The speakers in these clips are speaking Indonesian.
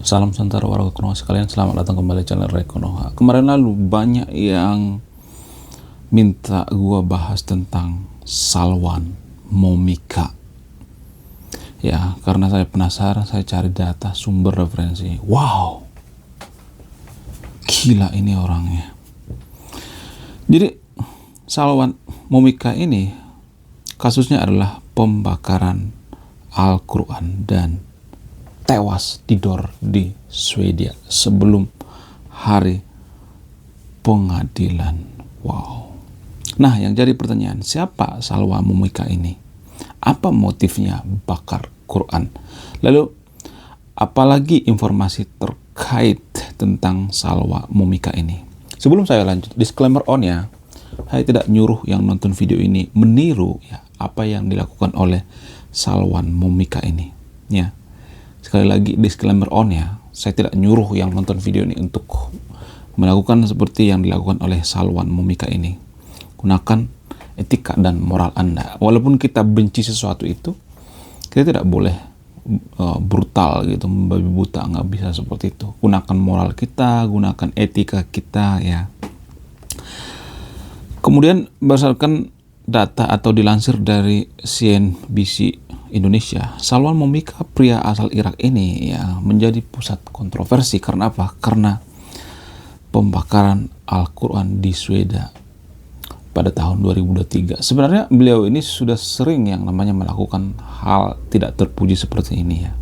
Salam sejahtera warga Konoha sekalian, selamat datang kembali di channel Ray Konoha. Kemarin lalu banyak yang minta gua bahas tentang Salwan Momika. Ya, karena saya penasaran, saya cari data, sumber referensi. Wow, gila ini orangnya. Jadi Salwan Momika ini kasusnya adalah pembakaran Al-Quran dan tewas tidur di Swedia sebelum hari pengadilan. Wow. Nah, yang jadi pertanyaan, siapa Salwan Momika ini? Apa motifnya bakar Quran? Lalu, apalagi informasi terkait tentang Salwan Momika ini? Sebelum saya lanjut, disclaimer on ya, saya tidak nyuruh yang nonton video ini meniru ya apa yang dilakukan oleh Salwan Momika ini. Ya. Sekali lagi disclaimer on ya, saya tidak nyuruh yang nonton video ini untuk melakukan seperti yang dilakukan oleh Salwan Momika ini. Gunakan etika dan moral Anda. Walaupun kita benci sesuatu itu, kita tidak boleh brutal gitu, membabi buta, nggak bisa seperti itu. Gunakan moral kita, gunakan etika kita ya. Kemudian berdasarkan data atau dilansir dari CNBC Indonesia, Salwan Momika, pria asal Irak ini ya menjadi pusat kontroversi. Karena apa? Karena pembakaran Al-Quran di Swedia pada tahun 2023. Sebenarnya beliau ini sudah sering yang namanya melakukan hal tidak terpuji seperti ini ya.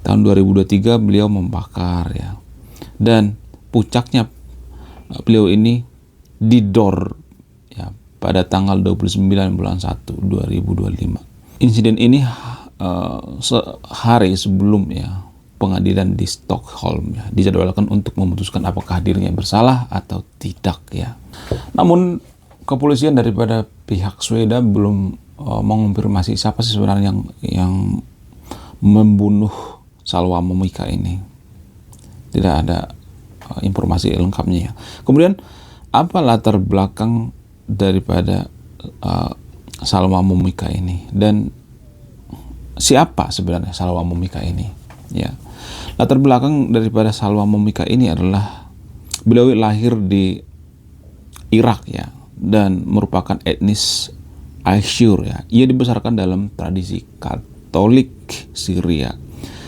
Tahun 2023 beliau membakar ya. Dan puncaknya beliau ini didor ya pada tanggal 29 bulan 1 2025. Insiden ini sehari sebelum ya pengadilan di Stockholm ya dijadwalkan untuk memutuskan apakah dirinya bersalah atau tidak ya. Namun kepolisian daripada pihak Swedia belum mengonfirmasi siapa sih sebenarnya yang membunuh Salwan Momika ini. Tidak ada informasi lengkapnya ya. Kemudian apa latar belakang daripada Salwan Momika ini dan siapa sebenarnya Salwan Momika ini ya. Latar belakang daripada Salwan Momika ini adalah beliau lahir di Irak ya dan merupakan etnis Asyur ya. Ia dibesarkan dalam tradisi Katolik Syria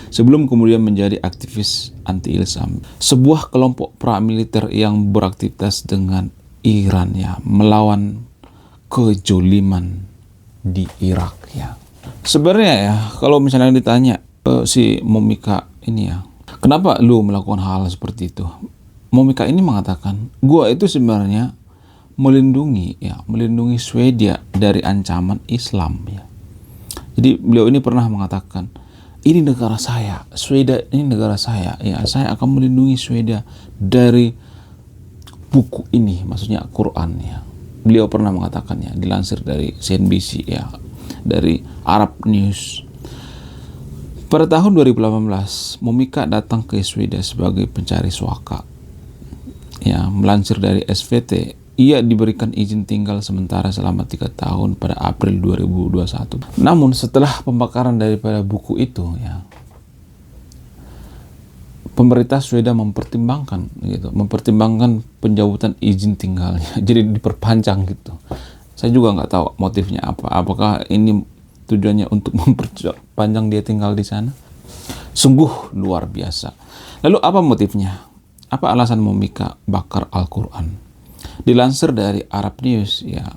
sebelum kemudian menjadi aktivis anti-Islam, sebuah kelompok pra-militer yang beraktivitas dengan Iran ya, melawan kejoliman di Irak ya. Sebenarnya ya, kalau misalnya ditanya si Momika ini ya, kenapa lu melakukan hal seperti itu? Momika ini mengatakan, gua itu sebenarnya melindungi Swedia dari ancaman Islam ya. Jadi beliau ini pernah mengatakan, ini negara saya, Swedia ini negara saya ya, saya akan melindungi Swedia dari buku ini, maksudnya Quran ya. Beliau pernah mengatakannya, dilansir dari CNBC ya, dari Arab News. Pada tahun 2018, Momika datang ke Swedia sebagai pencari suaka. Ya, melansir dari SVT, ia diberikan izin tinggal sementara selama 3 tahun pada April 2021. Namun setelah pembakaran daripada buku itu ya, pemerintah Swedia mempertimbangkan pencabutan izin tinggalnya, jadi diperpanjang gitu. Saya juga nggak tahu motifnya apa. Apakah ini tujuannya untuk memperpanjang dia tinggal di sana? Sungguh luar biasa. Lalu apa motifnya? Apa alasan Momika bakar Al-Quran? Dilansir dari Arab News ya,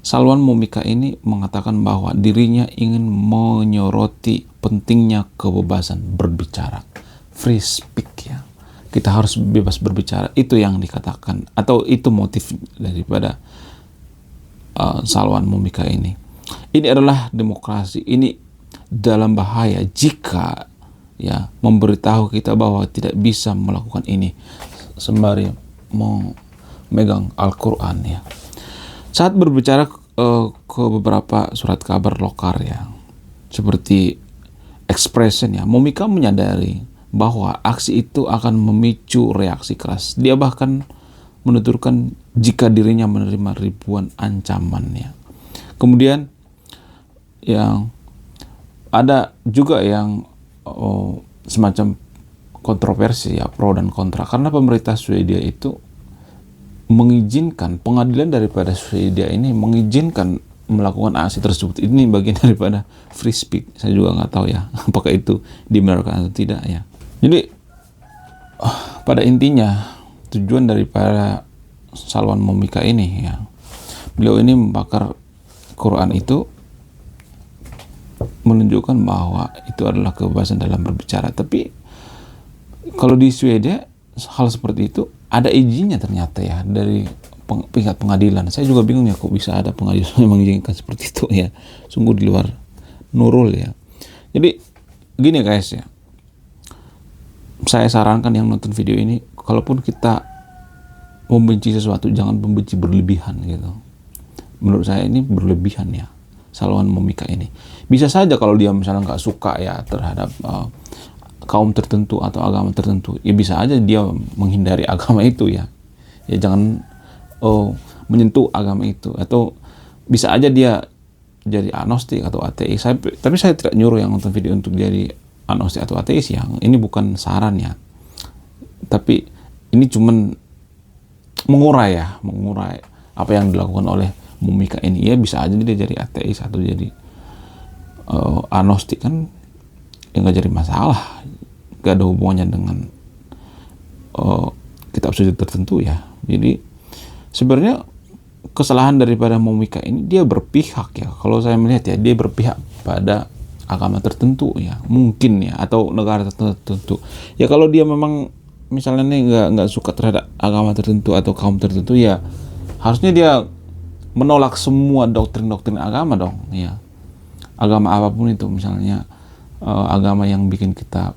Salwan Momika ini mengatakan bahwa dirinya ingin menyoroti pentingnya kebebasan berbicara. Free speak ya, kita harus bebas berbicara, itu yang dikatakan atau itu motif daripada Salwan Momika ini. Ini adalah demokrasi, ini dalam bahaya jika ya memberitahu kita bahwa tidak bisa melakukan ini sembari memegang Al-Quran ya. Saat berbicara ke beberapa surat kabar lokal ya seperti Expression ya, Momika menyadari bahwa aksi itu akan memicu reaksi keras. Dia bahkan menuturkan jika dirinya menerima ribuan ancaman ya. Kemudian yang ada juga yang semacam kontroversi ya, pro dan kontra, karena pemerintah Swedia itu mengizinkan, pengadilan daripada Swedia ini mengizinkan melakukan aksi tersebut. Ini bagian daripada free speech. Saya juga nggak tahu ya apakah itu dibenarkan atau tidak ya. Jadi pada intinya tujuan daripada Salwan Momika ini ya, beliau ini membakar Quran itu menunjukkan bahwa itu adalah kebebasan dalam berbicara. Tapi kalau di Swedia hal seperti itu ada izinnya ternyata ya dari pihak pengadilan. Saya juga bingung ya kok bisa ada pengadilan yang mengizinkan seperti itu ya. Sungguh di luar nurul ya. Jadi gini guys ya, saya sarankan yang nonton video ini, kalaupun kita membenci sesuatu, jangan membenci berlebihan gitu. Menurut saya ini berlebihan ya, Salwan Momika ini. Bisa saja kalau dia misalnya nggak suka ya terhadap kaum tertentu atau agama tertentu, ya bisa aja dia menghindari agama itu ya. Ya jangan menyentuh agama itu, atau bisa aja dia jadi agnostik atau ateis. Tapi saya tidak nyuruh yang nonton video untuk jadi agnostik atau ateis ya. Ini bukan saran ya. Tapi ini cuman mengurai apa yang dilakukan oleh Momika ini. Ya bisa aja dia jadi ateis atau jadi agnostik, kan ya nggak jadi masalah, nggak ada hubungannya dengan kitab suci tertentu ya. Jadi sebenarnya kesalahan daripada Momika ini, dia berpihak ya, kalau saya melihat ya, dia berpihak pada agama tertentu ya, mungkin ya, atau negara tertentu ya. Kalau dia memang misalnya nih nggak suka terhadap agama tertentu atau kaum tertentu ya, harusnya dia menolak semua doktrin-doktrin agama dong ya, agama apapun itu. Misalnya agama yang bikin kita,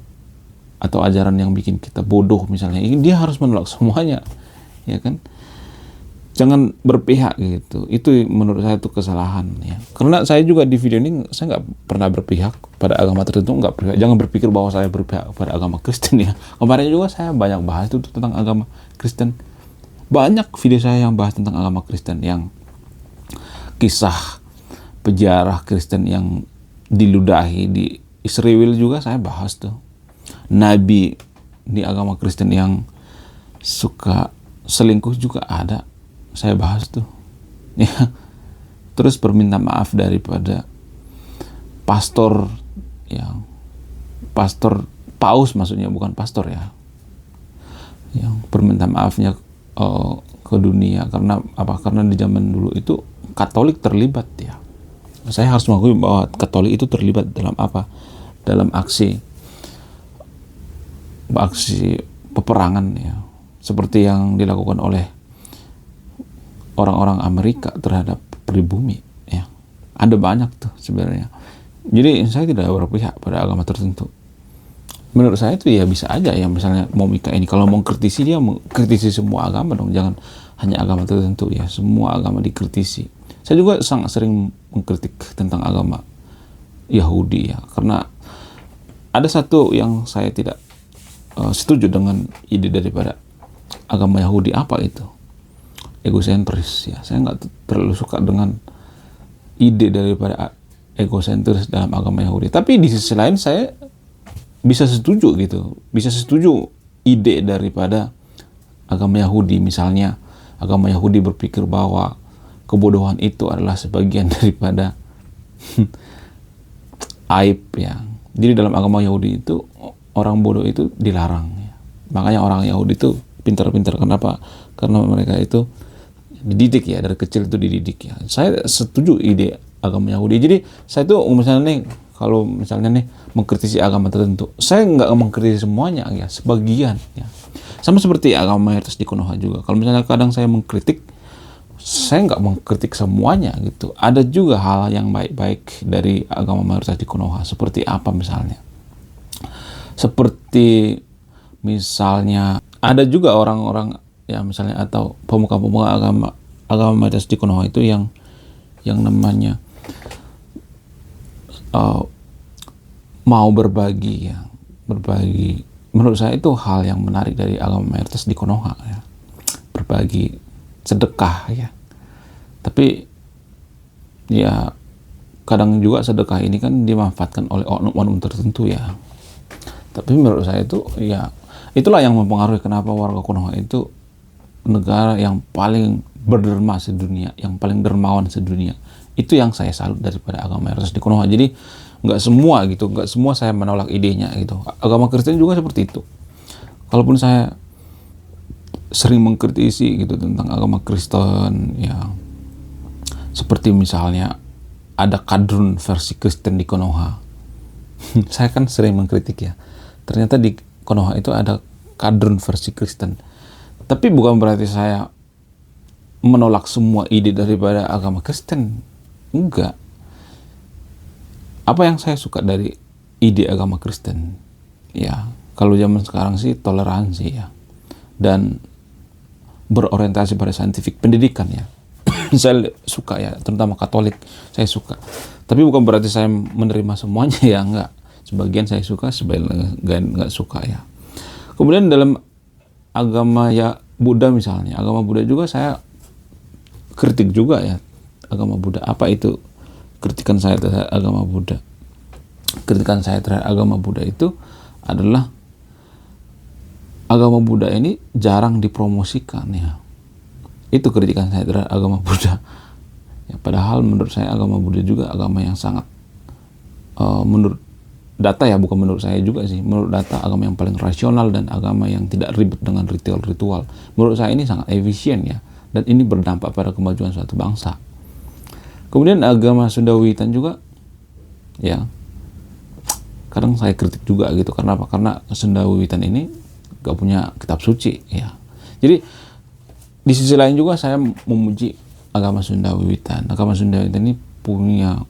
atau ajaran yang bikin kita bodoh misalnya, ini dia harus menolak semuanya ya kan. Jangan berpihak gitu. Itu menurut saya itu kesalahan ya. Karena saya juga di video ini saya nggak pernah berpihak pada agama tertentu, nggak berpihak. Jangan berpikir bahwa saya berpihak pada agama Kristen ya. Kemarin juga saya banyak bahas itu tentang agama Kristen. Banyak video saya yang bahas tentang agama Kristen, yang kisah pejarah Kristen yang diludahi di Israel juga saya bahas tuh. Nabi di agama Kristen yang suka selingkuh juga ada, saya bahas tuh ya. Terus perminta maaf daripada pastor yang paus, maksudnya bukan pastor ya, yang perminta maafnya ke dunia. Karena apa? Karena di zaman dulu itu Katolik terlibat ya. Saya harus mengakui bahwa Katolik itu terlibat dalam apa? Dalam aksi peperangan ya, seperti yang dilakukan oleh orang-orang Amerika terhadap pribumi ya. Ada banyak tuh sebenarnya. Jadi saya tidak berpihak pada agama tertentu. Menurut saya itu ya bisa aja ya, misalnya Momika ini kalau mau kritisi, dia mengkritisi semua agama dong, jangan hanya agama tertentu ya, semua agama dikritisi. Saya juga sangat sering mengkritik tentang agama Yahudi ya, karena ada satu yang saya tidak setuju dengan ide daripada agama Yahudi. Apa itu? Egosentris ya. Saya nggak terlalu suka dengan ide daripada egosentris dalam agama Yahudi. Tapi di sisi lain saya bisa setuju gitu, bisa setuju ide daripada agama Yahudi. Misalnya agama Yahudi berpikir bahwa kebodohan itu adalah sebagian daripada aib ya. Jadi dalam agama Yahudi itu orang bodoh itu dilarang ya. Makanya orang Yahudi itu pintar-pintar. Kenapa? Karena mereka itu dididik ya, dari kecil itu dididik ya. Saya setuju ide agama Yahudi. Jadi saya tuh misalnya nih, kalau misalnya nih mengkritisi agama tertentu, saya nggak mengkritisi semuanya ya, sebagian ya. Sama seperti agama mayoritas di Konoha juga. Kalau misalnya kadang saya mengkritik, saya nggak mengkritik semuanya gitu. Ada juga hal yang baik-baik dari agama mayoritas di Konoha. Seperti apa misalnya? Seperti misalnya ada juga orang-orang ya, misalnya atau pemuka-pemuka agama mayoritas di Konoha itu yang namanya mau berbagi ya, berbagi. Menurut saya itu hal yang menarik dari agama mayoritas di Konoha ya, berbagi, sedekah ya. Tapi ya kadang juga sedekah ini kan dimanfaatkan oleh oknum-oknum tertentu ya. Tapi menurut saya itu ya itulah yang mempengaruhi kenapa warga Konoha itu negara yang paling berderma sedunia, yang paling dermawan sedunia. Itu yang saya salut daripada agama mayoritas di Konoha. Jadi nggak semua gitu, nggak semua saya menolak idenya gitu. Agama Kristen juga seperti itu. Kalaupun saya sering mengkritisi gitu tentang agama Kristen, ya seperti misalnya ada kadrun versi Kristen di Konoha. Saya kan sering mengkritik ya. Ternyata di Konoha itu ada kadrun versi Kristen. Tapi bukan berarti saya menolak semua ide daripada agama Kristen. Enggak. Apa yang saya suka dari ide agama Kristen? Ya, kalau zaman sekarang sih toleransi ya. Dan berorientasi pada saintifik pendidikan ya. Saya suka ya, terutama Katolik saya suka. Tapi bukan berarti saya menerima semuanya ya, enggak. Sebagian saya suka, sebagian enggak suka ya. Kemudian dalam agama ya Buddha misalnya, agama Buddha juga saya kritik juga ya, agama Buddha. Apa itu kritikan saya terhadap agama Buddha? Kritikan saya terhadap agama Buddha itu adalah agama Buddha ini jarang dipromosikan ya. Itu kritikan saya terhadap agama Buddha. Ya, padahal menurut saya agama Buddha juga agama yang sangat menurut data ya, bukan menurut saya juga sih, menurut data agama yang paling rasional dan agama yang tidak ribet dengan ritual-ritual. Menurut saya ini sangat efisien ya, dan ini berdampak pada kemajuan suatu bangsa. Kemudian agama Sunda Wiwitan juga ya kadang saya kritik juga gitu. Karena apa? Karena Sunda Wiwitan ini gak punya kitab suci ya. Jadi di sisi lain juga saya memuji agama Sunda Wiwitan. Agama Sunda Wiwitan ini punya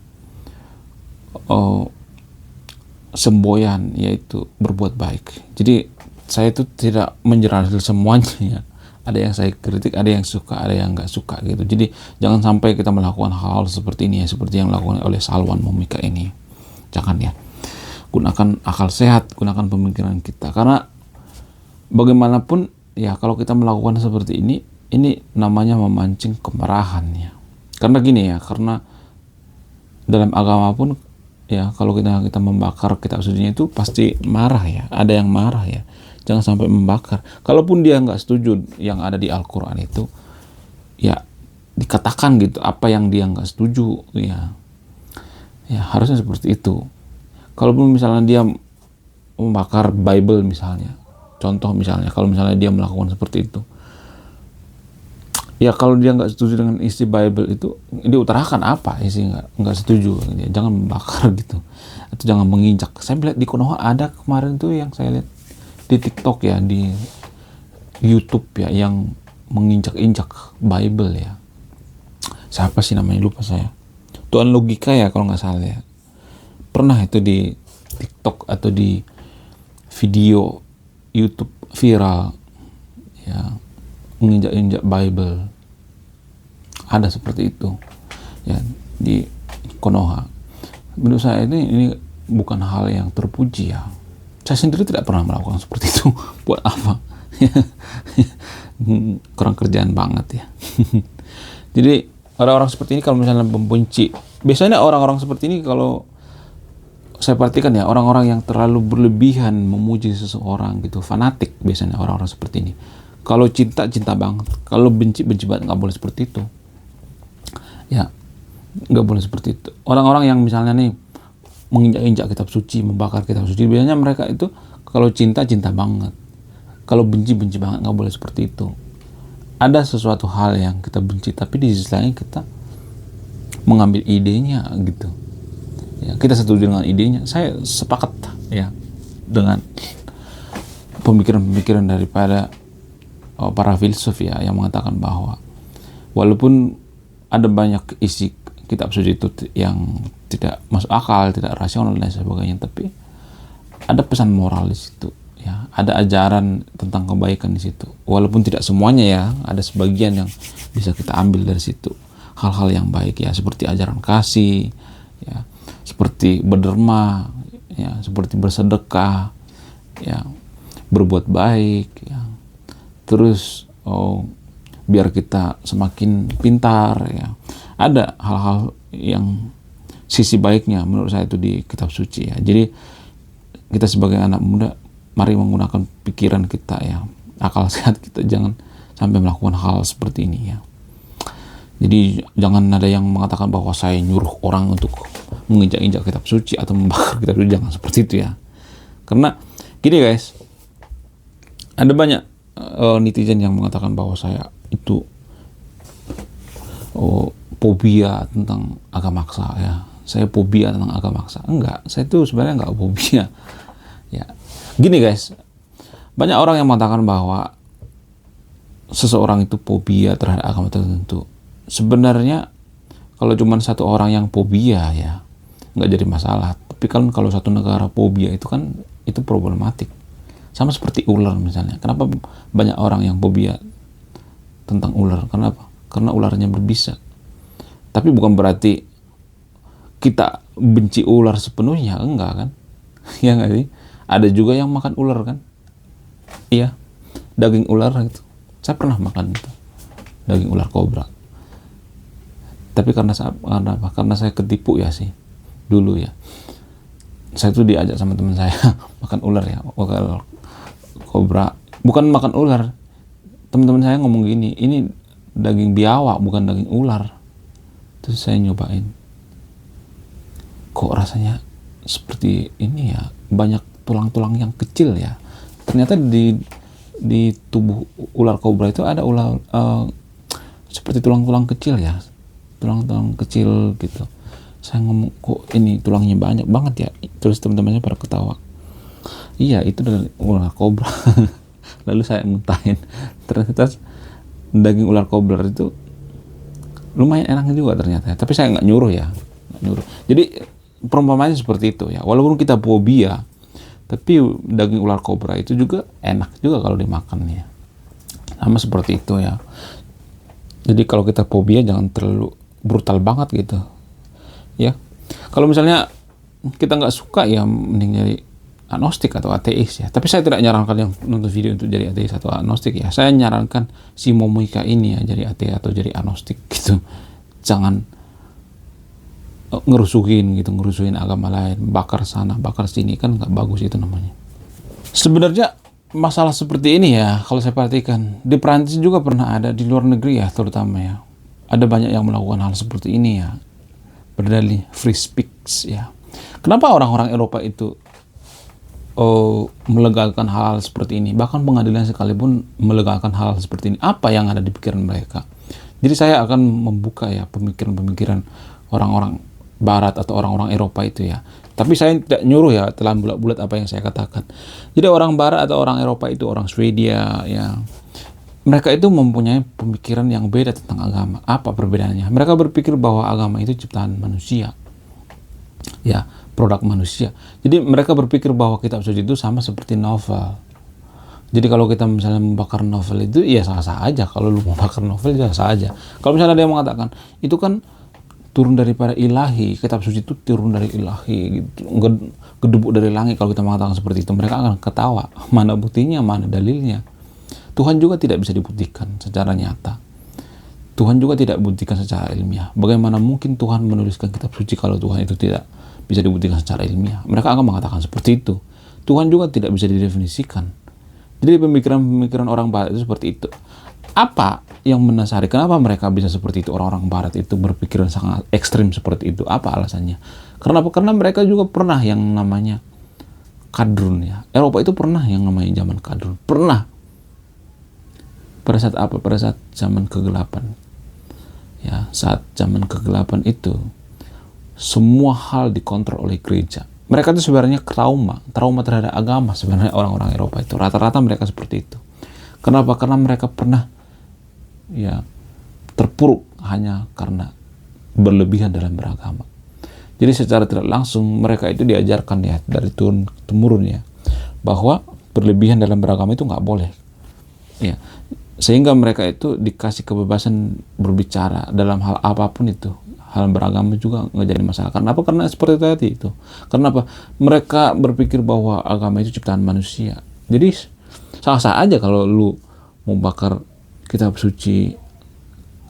semboyan, yaitu berbuat baik. Jadi saya itu tidak menjelaskan semuanya ya. Ada yang saya kritik, ada yang suka, ada yang nggak suka gitu. Jadi jangan sampai kita melakukan hal seperti ini ya, seperti yang dilakukan oleh Salwan Momika ini. Jangan ya. Gunakan akal sehat, gunakan pemikiran kita. Karena bagaimanapun ya, kalau kita melakukan seperti ini namanya memancing kemarahan ya. Karena gini ya, karena dalam agama pun ya, kalau kita membakar kitab sucinya itu pasti marah ya, ada yang marah ya. Jangan sampai membakar. Kalaupun dia nggak setuju yang ada di Al-Quran itu, ya dikatakan gitu apa yang dia nggak setuju ya. Ya harusnya seperti itu. Kalaupun misalnya dia membakar Bible misalnya, contoh misalnya, kalau misalnya dia melakukan seperti itu, ya kalau dia nggak setuju dengan isi Bible itu, dia utarakan apa isi nggak setuju, ya, jangan membakar gitu, atau jangan menginjak. Saya lihat di Konoha ada kemarin tuh yang saya lihat di TikTok ya, di YouTube ya, yang menginjak-injak Bible ya. Siapa sih namanya, lupa saya. Tuan Logika ya kalau nggak salah ya. Pernah itu di TikTok atau di video YouTube viral ya, menginjak-injak Bible. Ada seperti itu ya di Konoha. Menurut saya ini bukan hal yang terpuji ya. Saya sendiri tidak pernah melakukan seperti itu. Buat apa? Kurang kerjaan banget ya. Jadi orang-orang seperti ini kalau misalnya membenci, biasanya orang-orang seperti ini kalau saya perhatikan ya, orang-orang yang terlalu berlebihan memuji seseorang gitu, fanatik biasanya orang-orang seperti ini. Kalau cinta, cinta banget. Kalau benci, benci banget. Nggak boleh seperti itu. Ya, nggak boleh seperti itu. Orang-orang yang misalnya nih menginjak-injak kitab suci, membakar kitab suci, biasanya mereka itu kalau cinta, cinta banget. Kalau benci, benci banget. Nggak boleh seperti itu. Ada sesuatu hal yang kita benci, tapi di sisi lain kita mengambil idenya gitu. Ya, kita setuju dengan idenya. Saya sepakat ya dengan pemikiran-pemikiran daripada para filsuf ya, yang mengatakan bahwa walaupun ada banyak isi kitab suci itu yang tidak masuk akal, tidak rasional dan sebagainya, tapi ada pesan moral di situ ya, ada ajaran tentang kebaikan di situ. Walaupun tidak semuanya ya, ada sebagian yang bisa kita ambil dari situ, hal-hal yang baik ya, seperti ajaran kasih ya, seperti berderma ya, seperti bersedekah ya, berbuat baik ya, terus biar kita semakin pintar ya. Ada hal-hal yang sisi baiknya menurut saya itu di kitab suci ya. Jadi kita sebagai anak muda, mari menggunakan pikiran kita ya, akal sehat kita, jangan sampai melakukan hal seperti ini ya. Jadi jangan ada yang mengatakan bahwa saya nyuruh orang untuk menginjak-injak kitab suci atau membakar kitab suci, jangan seperti itu ya. Karena gini guys, ada banyak netizen yang mengatakan bahwa saya itu fobia tentang agama maksa ya. Saya fobia tentang agama maksa. Enggak, saya itu sebenarnya enggak fobia. Ya. Gini guys, banyak orang yang mengatakan bahwa seseorang itu fobia terhadap agama tertentu. Sebenarnya kalau cuma satu orang yang fobia ya nggak jadi masalah. Tapi kan kalau satu negara fobia itu kan itu problematik. Sama seperti ular misalnya. Kenapa banyak orang yang fobia tentang ular? Kenapa? Karena ularnya berbisa. Tapi bukan berarti kita benci ular sepenuhnya, enggak kan? Ya nggak sih? Ada juga yang makan ular kan? Iya, daging ular itu. Saya pernah makan itu, daging ular kobra. Tapi karena apa? Karena saya ketipu ya sih dulu ya. Saya tuh diajak sama teman saya makan ular ya, ular kobra. Bukan makan ular. Teman-teman saya ngomong gini, ini daging biawak bukan daging ular. Terus saya nyobain. Kok rasanya seperti ini ya? Banyak tulang-tulang yang kecil ya. Ternyata di tubuh ular kobra itu ada ular seperti tulang-tulang kecil ya. Tulang-tulang kecil gitu. Saya ngomong, kok ini tulangnya banyak banget ya. Terus teman-temannya pada ketawa. Iya, itu dari ular kobra. Lalu saya muntahin. Ternyata daging ular kobra itu lumayan enak juga ternyata. Tapi saya nggak nyuruh ya. Nggak nyuruh. Jadi perumpamannya seperti itu ya. Walaupun kita fobia, tapi daging ular kobra itu juga enak juga kalau dimakan ya. Sama seperti itu ya. Jadi kalau kita fobia jangan terlalu brutal banget gitu ya. Kalau misalnya kita nggak suka ya mending jadi agnostik atau ateis ya. Tapi saya tidak nyarankan yang nonton video untuk jadi ateis atau agnostik ya. Saya nyarankan si Momoika ini ya jadi ateis atau jadi agnostik gitu. Jangan ngerusuhin agama lain, bakar sana bakar sini, kan nggak bagus itu namanya. Sebenarnya masalah seperti ini ya, kalau saya perhatikan di Perancis juga pernah ada, di luar negeri ya terutama ya, ada banyak yang melakukan hal seperti ini ya, berdalih free speech ya. Kenapa orang-orang Eropa itu melegalkan hal seperti ini? Bahkan pengadilan sekalipun melegalkan hal seperti ini. Apa yang ada di pikiran mereka? Jadi saya akan membuka ya pemikiran-pemikiran orang-orang Barat atau orang-orang Eropa itu ya. Tapi saya tidak nyuruh ya, telan bulat-bulat apa yang saya katakan. Jadi orang Barat atau orang Eropa itu, orang Swedia ya, mereka itu mempunyai pemikiran yang beda tentang agama. Apa perbedaannya? Mereka berpikir bahwa agama itu ciptaan manusia ya, produk manusia. Jadi mereka berpikir bahwa kitab suci itu sama seperti novel. Jadi kalau kita misalnya membakar novel itu ya sah-sah aja. Kalau lu membakar novel ya sah aja. Kalau misalnya ada yang mengatakan itu kan turun daripada ilahi, kitab suci itu turun dari ilahi gitu, gedebuk dari langit, kalau kita mengatakan seperti itu mereka akan ketawa. Mana buktinya, mana dalilnya? Tuhan juga tidak bisa dibuktikan secara nyata. Tuhan juga tidak buktikan secara ilmiah. Bagaimana mungkin Tuhan menuliskan kitab suci kalau Tuhan itu tidak bisa dibuktikan secara ilmiah? Mereka akan mengatakan seperti itu. Tuhan juga tidak bisa didefinisikan. Jadi pemikiran-pemikiran orang Barat itu seperti itu. Apa yang mendasari kenapa mereka bisa seperti itu? Orang-orang Barat itu berpikiran sangat ekstrim seperti itu. Apa alasannya? Karena mereka juga pernah yang namanya kadrun ya. Eropa itu pernah yang namanya zaman kadrun. Pernah. Pada saat apa? Pada saat zaman kegelapan. Ya, saat zaman kegelapan itu semua hal dikontrol oleh gereja. Mereka itu sebenarnya trauma terhadap agama sebenarnya orang-orang Eropa itu. Rata-rata mereka seperti itu. Kenapa? Karena mereka pernah ya terpuruk hanya karena berlebihan dalam beragama. Jadi secara tidak langsung mereka itu diajarkan ya dari turun temurun ya, bahwa berlebihan dalam beragama itu nggak boleh ya, sehingga mereka itu dikasih kebebasan berbicara dalam hal apapun itu. Hal beragama juga nggak jadi masalah. Karena apa? Karena seperti tadi itu. Karena apa? Mereka berpikir bahwa agama itu ciptaan manusia. Jadi sah-sah aja kalau lu mau bakar kitab suci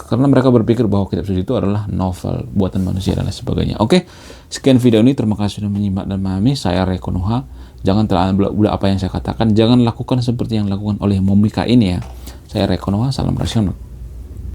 karena mereka berpikir bahwa kitab suci itu adalah novel buatan manusia dan lain sebagainya. Oke, sekian video ini. Terima kasih sudah menyimak dan memahami. Saya Reko Noha. Jangan terambil apa yang saya katakan. Jangan lakukan seperti yang dilakukan oleh Momika ini ya. Saya Reko Noha. Salam rasional.